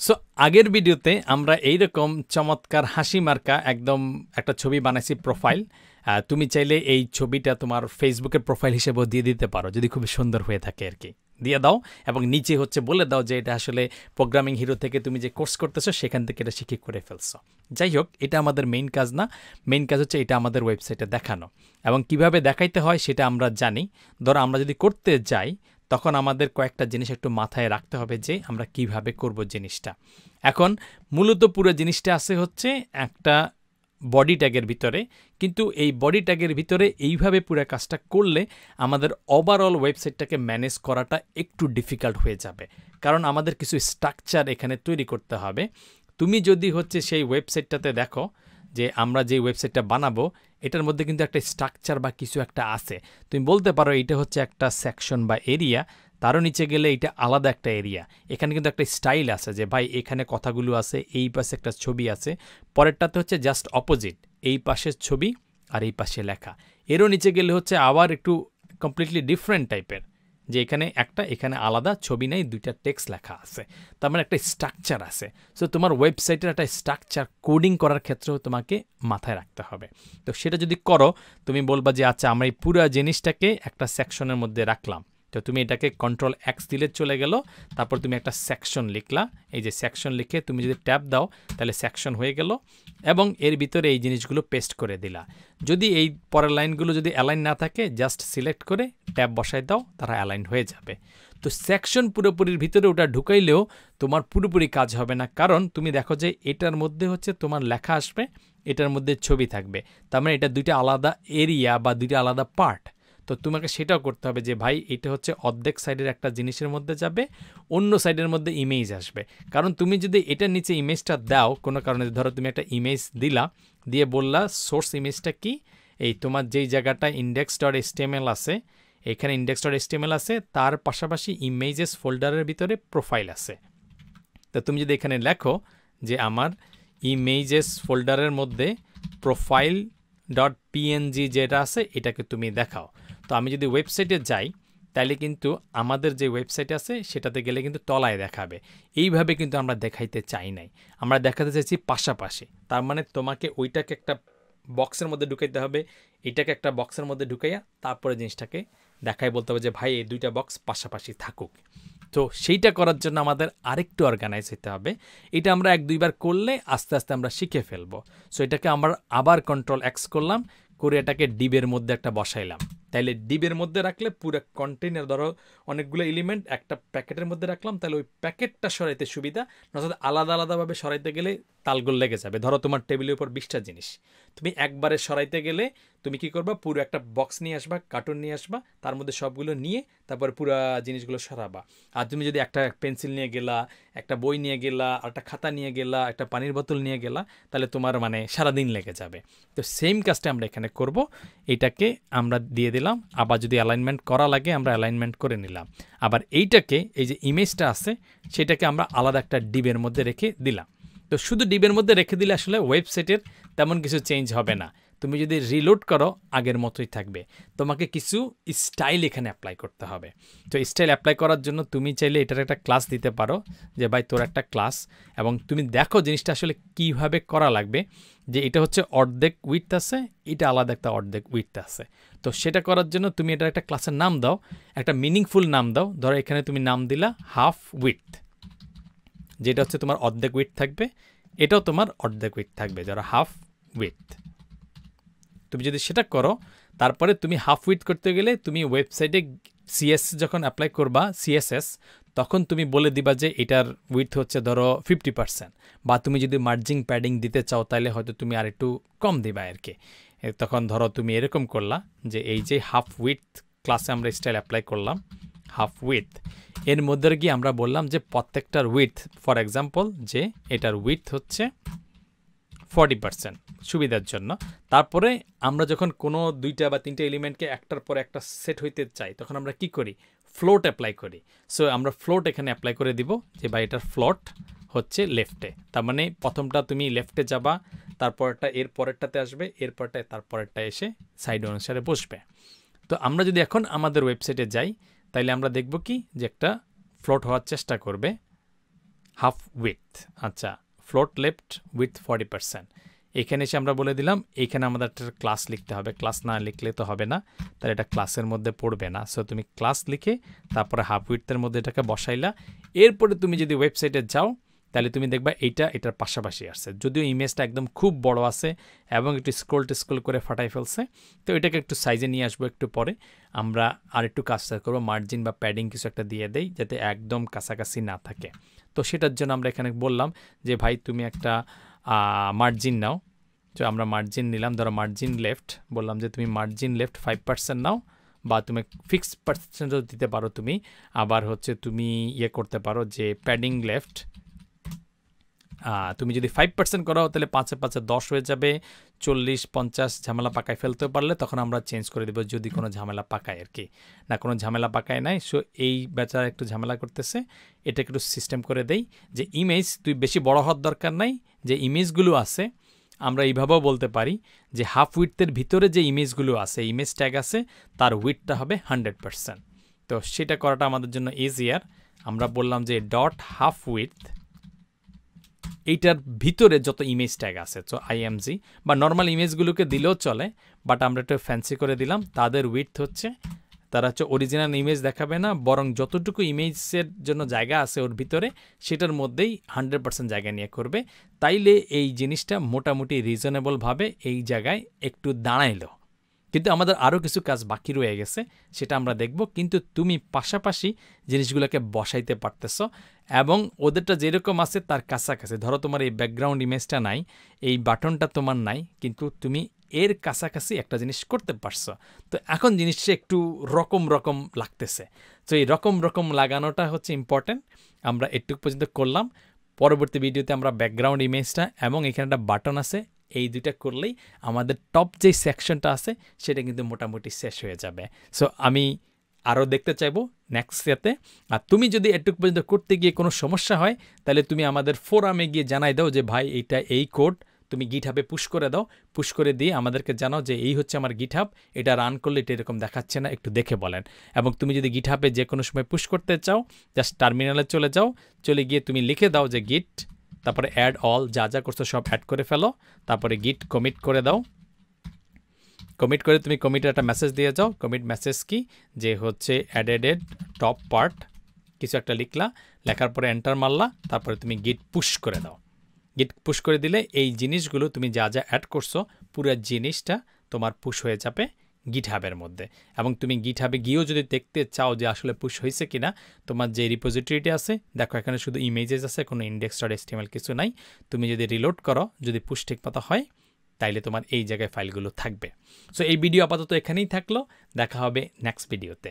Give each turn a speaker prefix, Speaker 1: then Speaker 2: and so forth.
Speaker 1: So আগের ভিডিওতে আমরা এইরকম চমৎকার হাসি মার্কা একদম একটা ছবি বানাইছি প্রোফাইল। তুমি চাইলে এই ছবিটা তোমার ফেসবুকের প্রোফাইল হিসেবেও দিয়ে দিতে পারো যদি খুব সুন্দর হয়ে থাকে আর কি, দিয়ে দাও এবং নিচে হচ্ছে বলে দাও যে এটা আসলে প্রোগ্রামিং হিরো থেকে তুমি যে কোর্স করতেছো সেখান থেকে এটা শিখে করে ফেলছো। যাই হোক, এটা আমাদের মেইন কাজ না, মেইন কাজ হচ্ছে এটা আমাদের ওয়েবসাইটে দেখানো এবং কিভাবে দেখাইতে হয় সেটা আমরা জানি। ধরো আমরা যদি করতে যাই তখন আমাদের কয়েকটা জিনিস একটু মাথায় রাখতে হবে যে আমরা কিভাবে করব জিনিসটা। এখন মূলত পুরো জিনিসটা আছে হচ্ছে একটা বডি ট্যাগের ভিতরে, কিন্তু এই বডি ট্যাগের ভিতরে এইভাবে পুরো কাজটা করলে আমাদের ওভারঅল ওয়েবসাইটটাকে ম্যানেজ করাটা একটু ডিফিকাল্ট হয়ে যাবে, কারণ আমাদের কিছু স্ট্রাকচার এখানে তৈরি করতে হবে। তুমি যদি হচ্ছে সেই ওয়েবসাইটটাতে দেখো যে আমরা যে ওয়েবসাইটটা বানাবো এটার মধ্যে কিন্তু একটা স্ট্রাকচার বা কিছু একটা আছে। তুমি বলতে পারো এইটা হচ্ছে একটা সেকশন বা এরিয়া, তারও নিচে গেলে এটা আলাদা একটা এরিয়া। এখানে কিন্তু একটা স্টাইল আছে যে ভাই এখানে কথাগুলো আছে, এই পাশে একটা ছবি আছে, পরেরটাতে হচ্ছে জাস্ট অপোজিট, এই পাশের ছবি আর এই পাশে লেখা। এরও নিচে গেলে হচ্ছে আবার একটু কমপ্লিটলি ডিফারেন্ট টাইপের, যে এখানে আলাদা ছবি নেই, দুইটা টেক্সট লেখা আছে, তার মানে একটা স্ট্রাকচার আছে। সো তোমার ওয়েবসাইটের একটা স্ট্রাকচার কোডিং করার ক্ষেত্রেও তোমাকে মাথায় রাখতে হবে। তো সেটা যদি করো তুমি বলবা যে আচ্ছা আমরা এই পুরো জিনিসটাকে একটা সেকশনের মধ্যে রাখলাম। তো তুমি এটাকে কন্ট্রোল এক্স দিলে চলে গেল, তারপর তুমি একটা সেকশন লিখলা, এই যে সেকশন লিখে তুমি যদি ট্যাব দাও তাহলে সেকশন হয়ে গেল এবং এর ভিতরে এই জিনিসগুলো পেস্ট করে দিলা। যদি এই পরের লাইনগুলো যদি অ্যালাইন না থাকে জাস্ট সিলেক্ট করে ট্যাব বসাই দাও, তারা অ্যালাইন হয়ে যাবে। তো সেকশন পুরোপুরির ভিতরে ওটা ঢুকাইলেও তোমার পুরোপুরি কাজ হবে না, কারণ তুমি দেখো যে এটার মধ্যে হচ্ছে তোমার লেখা আসবে, এটার মধ্যে ছবি থাকবে, তার মানে এটা দুইটা আলাদা এরিয়া বা দুইটা আলাদা পার্ট। তো তোমাকে সেটাও করতে হবে যে ভাই এটা হচ্ছে অর্ধেক সাইডের একটা জিনিসের মধ্যে যাবে, অন্য সাইডের মধ্যে ইমেজ আসবে। কারণ তুমি যদি এটার নিচে ইমেজটা দাও কোনো কারণে, ধরো তুমি একটা ইমেজ দিলা, দিয়ে বললা সোর্স ইমেজটা কি, এই তোমার যেই জায়গাটায় index.html আছে এখানে index.html আছে, তার পাশাপাশি ইমেজেস ফোল্ডারের ভিতরে প্রোফাইল আছে। তো তুমি যদি এখানে লেখো যে আমার ইমেজেস ফোল্ডারের মধ্যে profile.png যেটা আছে এটাকে তুমি দেখাও। তো আমি যদি ওয়েবসাইটে যাই তাহলে কিন্তু আমাদের যে ওয়েবসাইট আছে সেটাতে গেলে কিন্তু তলায় দেখাবে। এইভাবে কিন্তু আমরা দেখাইতে চাই নাই, আমরা দেখাতে চাইছি পাশাপাশি। তার মানে তোমাকে ওইটাকে একটা বক্সের মধ্যে ঢুকাইতে হবে, এটাকে একটা বক্সের মধ্যে ঢুকাইয়া তারপরে জিনিসটাকে দেখাই বলতে হবে যে ভাই এই দুইটা বক্স পাশাপাশি থাকুক। তো সেইটা করার জন্য আমাদের আরেকটু অর্গানাইজ হতে হবে। এটা আমরা 1-2বার করলে আস্তে আস্তে আমরা শিখে ফেলবো। সো এটাকে আমরা আবার কন্ট্রোল এক্স করলাম, করে এটাকে ডিবের মধ্যে একটা বসাইলাম। তাইলে ডিবের মধ্যে রাখলে পুরো কন্টেইনার, ধরো অনেকগুলো এলিমেন্ট একটা প্যাকেটের মধ্যে রাখলাম, তাহলে ওই প্যাকেটটা সরাইতে সুবিধা, নচেত আলাদা আলাদাভাবে সরাইতে গেলে তালগোল লেগে যাবে। ধরো তোমার টেবিলের উপর 20টা জিনিস, তুমি একবারে সরাইতে গেলে তুমি কি করবা, পুরো একটা বক্স নিয়ে আসবা, কার্টুন নিয়ে আসবা, তার মধ্যে সবগুলো নিয়ে তারপরে পুরো জিনিসগুলো সরাবা। আর তুমি যদি একটা পেন্সিল নিয়ে গেলা, একটা বই নিয়ে গেলা, একটা খাতা নিয়ে গেলা, একটা পানির বোতল নিয়ে গেলা, তাহলে তোমার মানে সারাদিন লেগে যাবে। তো সেম কাজটা আমরা এখানে করব। এটাকে আমরা দিয়ে দিলাম, আবার যদি অ্যালাইনমেন্ট করা লাগে আমরা অ্যালাইনমেন্ট করে নিলাম। আবার এইটাকে, এই যে ইমেজটা আছে সেটাকে আমরা আলাদা একটা ডিবের মধ্যে রেখে দিলাম। তো শুধু ডিবের মধ্যে রেখে দিলে আসলে ওয়েবসাইটের তেমন কিছু চেঞ্জ হবে না। তুমি যদি রিলোড করো আগের মতোই থাকবে। তোমাকে কিছু স্টাইল এখানে অ্যাপ্লাই করতে হবে। তো স্টাইল অ্যাপ্লাই করার জন্য তুমি চাইলে এটার একটা ক্লাস দিতে পারো যে ভাই তোর একটা ক্লাস, এবং তুমি দেখো জিনিসটা আসলে কিভাবে করা লাগবে। যে এটা হচ্ছে অর্ধেক উইথ আছে, এটা আলাদা একটা অর্ধেক উইথ আছে। তো সেটা করার জন্য তুমি এটার একটা ক্লাসের নাম দাও, একটা মিনিংফুল নাম দাও। ধরো এখানে তুমি নাম দিলা হাফ উইথ, যেটা হচ্ছে তোমার অর্ধেক উইথ থাকবে, এটাও তোমার অর্ধেক উইথ থাকবে, যারা হাফ উইথ। তুমি যদি সেটা করো, তারপরে তুমি হাফ উইথ করতে গেলে তুমি ওয়েবসাইটে সিএসএস যখন অ্যাপ্লাই করবা, সিএসএস, তখন তুমি বলে দিবা যে এটার উইথ হচ্ছে ধরো 50%, বা তুমি যদি মার্জিং প্যাডিং দিতে চাও তাহলে হয়তো তুমি আর একটু কম দিবা আর কি। তখন ধরো তুমি এরকম করলা যে এই যে হাফ উইথ ক্লাসে আমরা স্টাইল অ্যাপ্লাই করলাম হাফ উইথ, এর মধ্যে গিয়ে আমরা বললাম যে প্রত্যেকটার উইথ, ফর এক্সাম্পল যে এটার উইথ হচ্ছে 40% সুবিধার জন্য। তারপরে আমরা যখন কোনো 2টা বা 3টা এলিমেন্টকে একটার পর একটা সেট হইতে চাই তখন আমরা কি করি, ফ্লোট অ্যাপ্লাই করি। সো আমরা ফ্লোট এখানে অ্যাপ্লাই করে দিব যে বা এটার ফ্লোট হচ্ছে লেফটে, তার মানে প্রথমটা তুমি লেফটে যাবা, তারপরটা এর পরেরটাতে আসবে, এরপরটা তারপরেরটা এসে সাইড অনুসারে বসবে। তো আমরা যদি এখন আমাদের ওয়েবসাইটে যাই তাইলে আমরা দেখব কি যে একটা ফ্লোট হওয়ার চেষ্টা করবে। হাফ উইথ, আচ্ছা ফ্লোট লেফট উইথ 40%। এখানে এসে আমরা বলে দিলাম এইখানে আমাদের একটা ক্লাস লিখতে হবে, ক্লাস না লিখলে তো হবে না, তাহলে এটা ক্লাসের মধ্যে পড়বে না। সো তুমি ক্লাস লিখে তারপরে হাফ উইথের মধ্যে এটাকে বসাইলা। এরপরে তুমি যদি ওয়েবসাইটে যাও তাহলে তুমি দেখবা এটার পাশাপাশি আসছে, যদিও ইমেজটা একদম খুব বড় আছে এবং একটু স্ক্রোল করে ফাটাই ফেলছে। তো এটাকে একটু সাইজে নিয়ে আসবো একটু পরে। আমরা আর একটু কাজটা করবো, মার্জিন বা প্যাডিং কিছু একটা দিয়ে দেই যাতে একদম কাছাকাছি না থাকে। তো সেটার জন্য আমরা এখানে বললাম যে ভাই তুমি একটা মার্জিন নাও। তো আমরা মার্জিন নিলাম, ধরো মার্জিন লেফট, বললাম যে তুমি মার্জিন লেফট 5% নাও, বা তুমি ফিক্সড পার্সেন্টও দিতে পারো তুমি। আবার হচ্ছে তুমি করতে পারো যে প্যাডিং লেফট, তুমি যদি 5% করাও তাহলে 5-5 10 হয়ে যাবে। 40-50 ঝামেলা পাকায় ফেলতে পারলে তখন আমরা চেঞ্জ করে দেবো, যদি কোনো ঝামেলা পাকায় আর কি। না কোনো ঝামেলা পাকায় নাই। সো এই বেচারা একটু ঝামেলা করতেছে, এটাকে একটু সিস্টেম করে দেই যে ইমেজ তুই বেশি বড় হওয়ার দরকার নাই। যে ইমেজগুলো আছে আমরা এইভাবেও বলতে পারি যে হাফ উইথের ভিতরে যে ইমেজগুলো আছে, ইমেজ ট্যাগ আছে, তার উইথটা হবে 100%। তো সেটা করাটা আমাদের জন্য ইজিয়ার। আমরা বললাম যে ডট হাফ উইথ, এইটার ভিতরে যত ইমেজ ট্যাগ আছে, তো আইএমজি বা নর্মাল ইমেজগুলোকে দিলেও চলে, বাট আমরা একটু ফ্যান্সি করে দিলাম। তাদের উইথ হচ্ছে, তারা হচ্ছে অরিজিনাল ইমেজ দেখাবে না, বরং যতটুকু ইমেজের জন্য জায়গা আছে ওর ভিতরে সেটার মধ্যেই 100% জায়গা নিয়ে করবে। তাইলে এই জিনিসটা মোটামুটি রিজনেবলভাবে এই জায়গায় একটু দাঁড়াইলো। কিন্তু আমাদের আরও কিছু কাজ বাকি রয়ে গেছে, সেটা আমরা দেখব। কিন্তু তুমি পাশাপাশি জিনিসগুলোকে বসাইতে পারতেছ এবং ওদেরটা যেরকম আছে তার কাছাকাছি। ধরো তোমার এই ব্যাকগ্রাউন্ড ইমেজটা নাই, এই বাটনটা তোমার নাই, কিন্তু তুমি এর কাছাকাছি একটা জিনিস করতে পারছো। তো এখন জিনিসটা একটু রকম লাগতেছে। তো এই রকম লাগানোটা হচ্ছে ইম্পর্ট্যান্ট। আমরা একটু পর্যন্ত করলাম। পরবর্তী ভিডিওতে আমরা ব্যাকগ্রাউন্ড ইমেজটা এবং এখানে একটা বাটন আছে, এই দুইটা করলেই আমাদের টপ যে সেকশনটা আছে সেটা কিন্তু মোটামুটি শেষ হয়ে যাবে। সো আমি আরও দেখতে চাইবো নেক্সট ইয়াতে। আর তুমি যদি এটুকু পর্যন্ত করতে গিয়ে কোনো সমস্যা হয় তাহলে তুমি আমাদের ফোরামে গিয়ে জানাই দাও যে ভাই এইটা এই কোড তুমি গিটহাবে পুশ করে দাও। পুশ করে দিয়ে আমাদেরকে জানাও যে এই হচ্ছে আমার গিটহাব, এটা রান করলে এটা এরকম দেখাচ্ছে না, একটু দেখে বলেন। এবং তুমি যদি গিটহাবে যে কোনো সময় পুশ করতে চাও জাস্ট টার্মিনালে চলে যাও, চলে গিয়ে তুমি লিখে দাও যে গিট, তারপরে অ্যাড অল, যা করছো সব অ্যাড করে ফেলো, তারপরে গিট কমিট করে দাও। কমিট করে তুমি কমিটের একটা মেসেজ দিয়ে যাও। কমিট মেসেজ কি, যে হচ্ছে অ্যাডেড টপ পার্ট কিছু একটা লিখলা, লেখার পরে এন্টার মারলা, তারপরে তুমি গিট পুশ করে দাও। গিট পুশ করে দিলে এই জিনিসগুলো তুমি যা অ্যাড করছো পুরো জিনিসটা তোমার পুশ হয়ে যাবে গিটহাবের মধ্যে। এবং তুমি গিটহাবে গিয়েও যদি দেখতে চাও যে আসলে পুশ হয়েছে কিনা, তোমার যে রিপোজিটরিটি আছে দেখো এখানে শুধু ইমেজেস আছে, কোনো index.html কিছু নাই। তুমি যদি রিলোড করো, যদি পুশ ঠিক মতো হয় তাইলে তোমার এই জায়গায় ফাইলগুলো থাকবে। সো এই ভিডিও আপাতত এখানেই থাকলো, দেখা হবে নেক্সট ভিডিওতে।